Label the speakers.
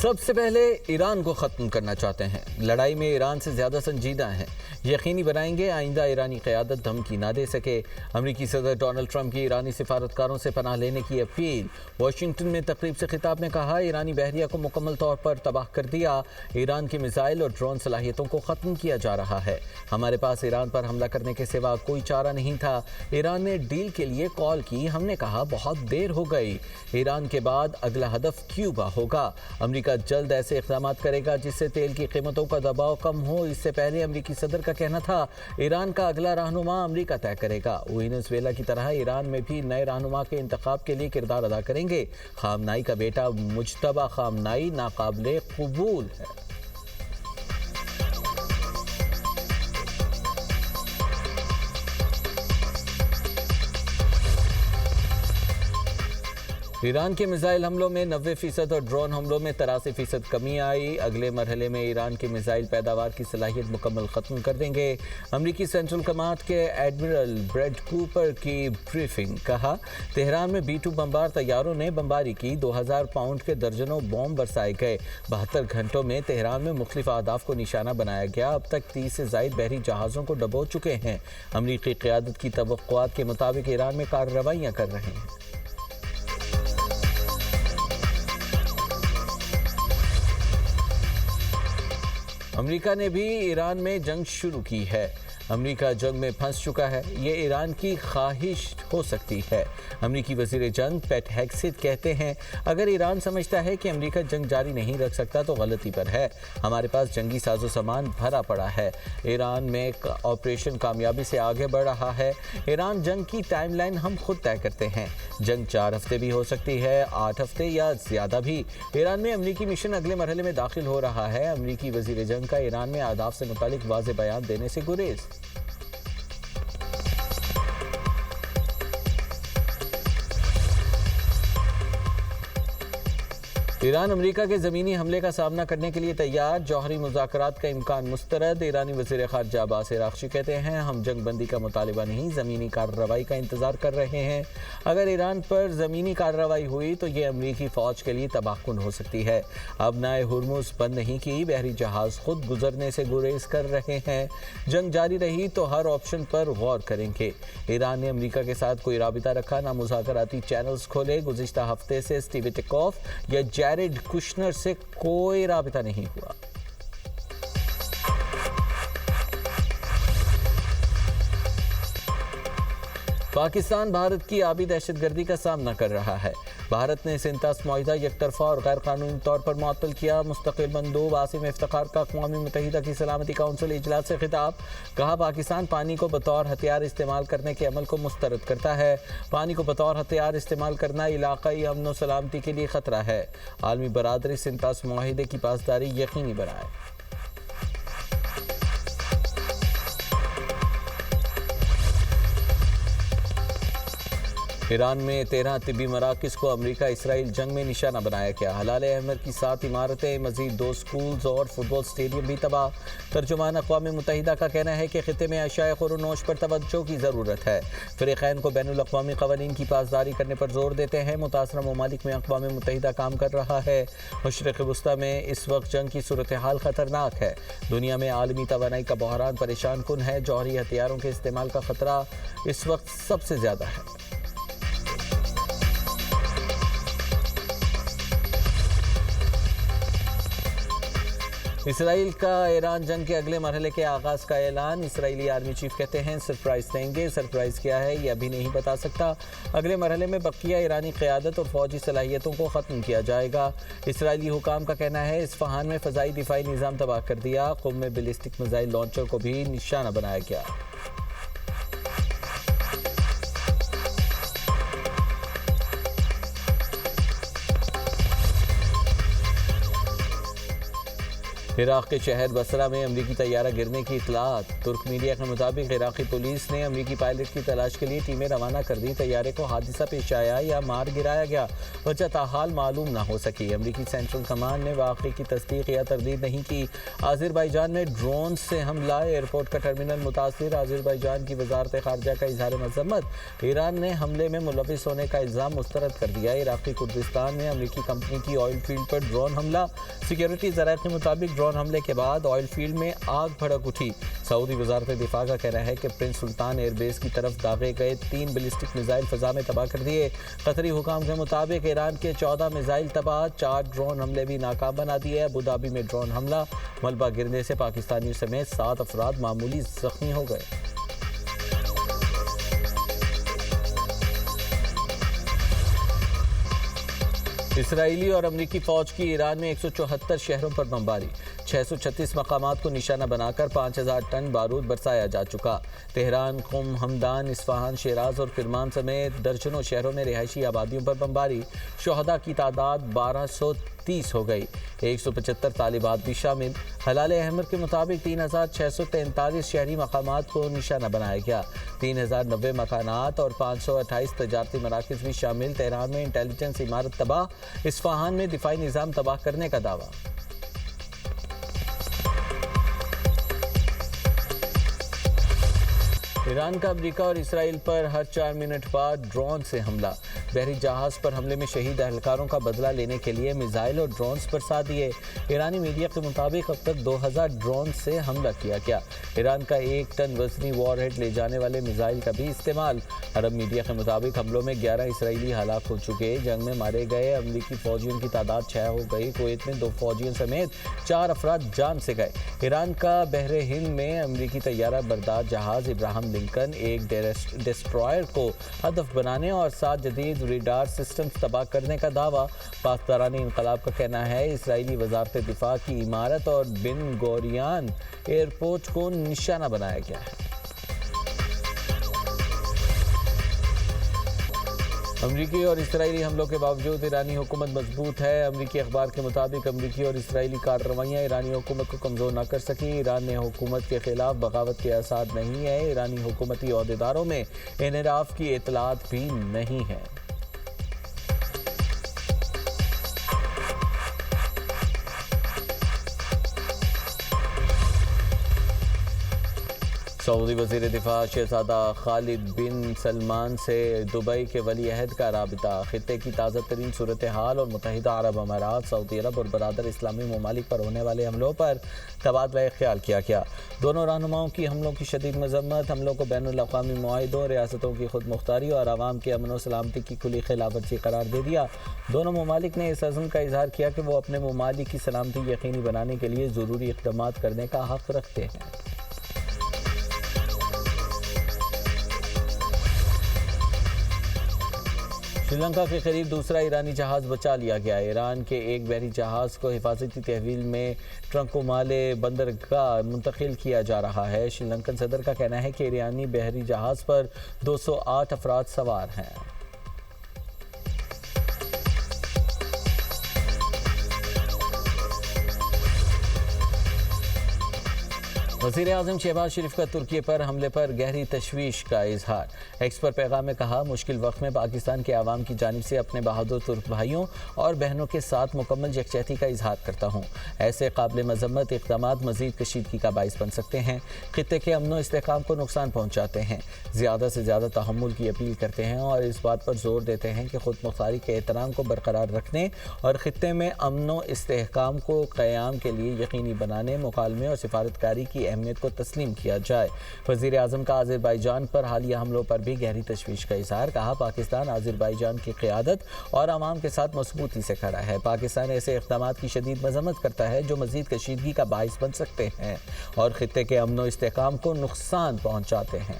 Speaker 1: سب سے پہلے ایران کو ختم کرنا چاہتے ہیں، لڑائی میں ایران سے زیادہ سنجیدہ ہیں، یقینی بنائیں گے آئندہ ایرانی قیادت دھمکی نہ دے سکے۔ امریکی صدر ڈونلڈ ٹرمپ کی ایرانی سفارتکاروں سے پناہ لینے کی اپیل۔ واشنگٹن میں تقریب سے خطاب میں کہا ایرانی بحریہ کو مکمل طور پر تباہ کر دیا، ایران کی میزائل اور ڈرون صلاحیتوں کو ختم کیا جا رہا ہے، ہمارے پاس ایران پر حملہ کرنے کے سوا کوئی چارہ نہیں تھا۔ ایران نے ڈیل کے لیے کال کی، ہم نے کہا بہت دیر ہو گئی۔ ایران کے بعد اگلا ہدف کیوبا ہوگا۔ امریکہ جلد ایسے اقدامات کرے گا جس سے تیل کی قیمتوں کا دباؤ کم ہو۔ اس سے پہلے امریکی صدر کا کہنا تھا ایران کا اگلا رہنما امریکہ طے کرے گا۔ وینزویلا کی طرح ایران میں بھی نئے رہنما کے انتخاب کے لیے کردار ادا کریں گے۔ خامنائی کا بیٹا مجتبی خامنائی ناقابل قبول ہے۔ ایران کے میزائل حملوں میں 90% اور ڈرون حملوں میں 83% کمی آئی۔ اگلے مرحلے میں ایران کے میزائل پیداوار کی صلاحیت مکمل ختم کر دیں گے۔ امریکی سینٹرل کمانڈ کے ایڈمرل بریڈ کوپر کی بریفنگ۔ کہا تہران میں B-2 بمبار طیاروں نے بمباری کی، 2000 پاؤنڈ کے درجنوں بم برسائے گئے۔ 72 گھنٹوں میں تہران میں مختلف اہداف کو نشانہ بنایا گیا۔ اب تک 30 سے زائد بحری جہازوں کو ڈبو چکے ہیں۔ امریکی قیادت کی توقعات کے مطابق ایران میں کارروائیاں کر رہے ہیں۔ امریکہ نے بھی ایران میں جنگ شروع کی ہے۔ امریکہ جنگ میں پھنس چکا ہے، یہ ایران کی خواہش ہو سکتی ہے۔ امریکی وزیر جنگ پیٹ ہیگسیت کہتے ہیں اگر ایران سمجھتا ہے کہ امریکہ جنگ جاری نہیں رکھ سکتا تو غلطی پر ہے، ہمارے پاس جنگی ساز و سامان بھرا پڑا ہے۔ ایران میں آپریشن کامیابی سے آگے بڑھ رہا ہے۔ ایران جنگ کی ٹائم لائن ہم خود طے کرتے ہیں، جنگ 4 ہفتے بھی ہو سکتی ہے، 8 ہفتے یا زیادہ بھی۔ ایران میں امریکی مشن اگلے مرحلے میں داخل ہو رہا ہے۔ امریکی وزیر جنگ کا ایران میں اہداف سے متعلق واضح بیان دینے سے گریز۔ ایران امریکہ کے زمینی حملے کا سامنا کرنے کے لیے تیار، جوہری مذاکرات کا امکان مسترد۔ ایرانی وزیر خارجہ عباس عراقچی کہتے ہیں ہم جنگ بندی کا مطالبہ نہیں، زمینی کارروائی کا انتظار کر رہے ہیں۔ اگر ایران پر زمینی کارروائی ہوئی تو یہ امریکی فوج کے لیے تباہ کن ہو سکتی ہے۔ اب نئے ہرمز بند نہیں کی، بحری جہاز خود گزرنے سے گریز کر رہے ہیں۔ جنگ جاری رہی تو ہر آپشن پر غور کریں گے۔ ایران نے امریکہ کے ساتھ کوئی رابطہ رکھا نہ مذاکراتی چینلز کھولے۔ گزشتہ ہفتے سے اسٹیو وٹکوف یا جیریڈ کشنر سے کوئی رابطہ نہیں ہوا۔ پاکستان بھارت کی آبی دہشت گردی کا سامنا کر رہا ہے۔ بھارت نے سینتاس معاہدہ یک طرفہ اور غیر قانونی طور پر معطل کیا۔ مستقل مندوب عاصم افتخار کا اقوام متحدہ کی سلامتی کونسل اجلاس سے خطاب۔ کہا پاکستان پانی کو بطور ہتھیار استعمال کرنے کے عمل کو مسترد کرتا ہے۔ پانی کو بطور ہتھیار استعمال کرنا علاقائی امن و سلامتی کے لیے خطرہ ہے۔ عالمی برادری سینتاس معاہدے کی پاسداری یقینی بنائے۔ ایران میں 13 طبی مراکز کو امریکہ اسرائیل جنگ میں نشانہ بنایا گیا۔ ہلال احمر کی 7 عمارتیں، مزید 2 سکولز اور فٹ بال اسٹیڈیم بھی تباہ۔ ترجمان اقوام متحدہ کا کہنا ہے کہ خطے میں اشیاء خور و نوش پر توجہ کی ضرورت ہے۔ فریقین کو بین الاقوامی قوانین کی پاسداری کرنے پر زور دیتے ہیں۔ متاثرہ ممالک میں اقوام متحدہ کام کر رہا ہے۔ مشرق وسطی میں اس وقت جنگ کی صورتحال خطرناک ہے۔ دنیا میں عالمی توانائی کا بحران پریشان کن ہے۔ جوہری ہتھیاروں کے استعمال کا خطرہ اس وقت سب سے زیادہ ہے۔ اسرائیل کا ایران جنگ کے اگلے مرحلے کے آغاز کا اعلان۔ اسرائیلی آرمی چیف کہتے ہیں سرپرائز دیں گے۔ سرپرائز کیا ہے یہ ابھی نہیں بتا سکتا۔ اگلے مرحلے میں بقیہ ایرانی قیادت اور فوجی صلاحیتوں کو ختم کیا جائے گا۔ اسرائیلی حکام کا کہنا ہے اصفہان میں فضائی دفاعی نظام تباہ کر دیا۔ قم میں بیلسٹک میزائل لانچر کو بھی نشانہ بنایا گیا۔ عراق کے شہر بصرہ میں امریکی طیارہ گرنے کی اطلاعات۔ ترک میڈیا کے مطابق عراقی پولیس نے امریکی پائلٹ کی تلاش کے لیے ٹیمیں روانہ کر دی۔ طیارے کو حادثہ پیش آیا یا مار گرایا گیا، وجہ تاحال معلوم نہ ہو سکی۔ امریکی سینٹرل کمانڈ نے واقعے کی تصدیق یا تردید نہیں کی۔ آذربائیجان میں ڈرون سے حملہ، ایئرپورٹ کا ٹرمینل متاثر۔ آذربائیجان کی وزارت خارجہ کا اظہار مذمت، ایران نے حملے میں ملوث ہونے کا الزام مسترد کر دیا۔ عراقی کردستان میں امریکی کمپنی کی آئل فیلڈ پر ڈرون حملہ، سیکیورٹی ذرائع کے مطابق ڈرون حملے کے بعد آئل فیلڈ میں آگ بھڑک اٹھی۔ سعودی وزارت دفاع کا کہنا ہے کہ پرنس سلطان ایئر بیس کی طرف داغے گئے 3 بیلسٹک میزائل فضا میں تباہ کر دیے۔ قطری حکام کے مطابق ایران کے 14 میزائل تباہ، 4 ڈرون حملے بھی ناکام بنا دیے۔ ابوظہبی میں ڈرون حملہ، ملبہ گرنے سے پاکستانیوں سمیت 7 افراد معمولی زخمی ہو گئے۔ اسرائیلی اور امریکی فوج کی ایران میں 174 شہروں پر بمباری، 636 مقامات کو نشانہ بنا کر 5000 ٹن بارود برسایا جا چکا۔ تہران، قم، ہمدان، اصفہان، شیراز اور کرمان سمیت درجنوں شہروں میں رہائشی آبادیوں پر بمباری، شہداء کی تعداد 1230 ہو گئی، 175 طالبات بھی شامل۔ ہلال احمر کے مطابق 3643 شہری مقامات کو نشانہ بنایا گیا، 3090 مکانات اور 528 تجارتی مراکز بھی شامل۔ تہران میں انٹیلیجنس عمارت تباہ، اصفہان میں دفاعی نظام تباہ کرنے کا دعویٰ۔ ایران کا امریکہ اور اسرائیل پر ہر 4 منٹ بعد ڈرون سے حملہ، بحری جہاز پر حملے میں شہید اہلکاروں کا بدلہ لینے کے لیے میزائل اور ڈرونز برسا دیے۔ ایرانی میڈیا کے مطابق اب تک 2000 ڈرون سے حملہ کیا گیا۔ ایران کا 1 ٹن وزنی وار ہیڈ لے جانے والے میزائل کا بھی استعمال۔ عرب میڈیا کے مطابق حملوں میں 11 اسرائیلی ہلاک ہو چکے، جنگ میں مارے گئے امریکی فوجیوں کی تعداد 6 ہو گئی۔ کویت میں 2 فوجیوں سمیت 4 افراد جان سے گئے۔ ایران کا بحر ہند میں امریکی طیارہ بردار جہاز ابراہم لنکن ایک ڈسٹرائر کو ہدف بنانے اور 7 جدید ریڈار سسٹمز تباہ کرنے کا دعویٰ۔ پاسداران انقلاب کا کہنا ہے اسرائیلی وزارت دفاع کی عمارت اور بن گوریان ایئرپورٹ کو نشانہ بنایا گیا ہے۔ امریکی اور اسرائیلی حملوں کے باوجود ایرانی حکومت مضبوط ہے۔ امریکی اخبار کے مطابق امریکی اور اسرائیلی کارروائیاں ایرانی حکومت کو کمزور نہ کر سکیں۔ ایران نے حکومت کے خلاف بغاوت کے آثار نہیں ہے۔ ایرانی حکومتی عہدیداروں میں انحراف کی اطلاعات بھی نہیں ہیں۔ سعودی وزیر دفاع شہزادہ خالد بن سلمان سے دبئی کے ولی عہد کا رابطہ، خطے کی تازہ ترین صورتحال اور متحدہ عرب امارات، سعودی عرب اور برادر اسلامی ممالک پر ہونے والے حملوں پر تبادلہ خیال کیا گیا۔ دونوں رہنماؤں کی حملوں کی شدید مذمت، حملوں کو بین الاقوامی معاہدوں، ریاستوں کی خود مختاری اور عوام کے امن و سلامتی کی کھلی خلاف ورزی قرار دے دیا۔ دونوں ممالک نے اس عزم کا اظہار کیا کہ وہ اپنے ممالک کی سلامتی یقینی بنانے کے لیے ضروری اقدامات کرنے کا حق رکھتے ہیں۔ سری لنکا کے قریب دوسرا ایرانی جہاز بچا لیا گیا۔ ایران کے ایک بحری جہاز کو حفاظتی تحویل میں ٹرنکومالے بندرگاہ منتقل کیا جا رہا ہے۔ سری لنکن صدر کا کہنا ہے کہ ایرانی بحری جہاز پر 208 افراد سوار ہیں۔ وزیر اعظم شہباز شریف کا ترکی پر حملے پر گہری تشویش کا اظہار۔ ایکس پر پیغام میں کہا، مشکل وقت میں پاکستان کے عوام کی جانب سے اپنے بہادر ترک بھائیوں اور بہنوں کے ساتھ مکمل یکجہتی کا اظہار کرتا ہوں۔ ایسے قابل مذمت اقدامات مزید کشیدگی کا باعث بن سکتے ہیں، خطے کے امن و استحکام کو نقصان پہنچاتے ہیں۔ زیادہ سے زیادہ تحمل کی اپیل کرتے ہیں اور اس بات پر زور دیتے ہیں کہ خود مختاری کے احترام کو برقرار رکھنے اور خطے میں امن و استحکام کو قیام کے لیے یقینی بنانے، مکالمے اور سفارتکاری کی اہمیت کو تسلیم کیا جائے۔ وزیر اعظم کا آذربائیجان پر حالیہ حملوں پر بھی گہری تشویش کا اظہار، کہا پاکستان آذربائیجان کی قیادت اور عوام کے ساتھ مضبوطی سے کھڑا ہے۔ پاکستان ایسے اقدامات کی شدید مذمت کرتا ہے جو مزید کشیدگی کا باعث بن سکتے ہیں اور خطے کے امن و استحکام کو نقصان پہنچاتے ہیں۔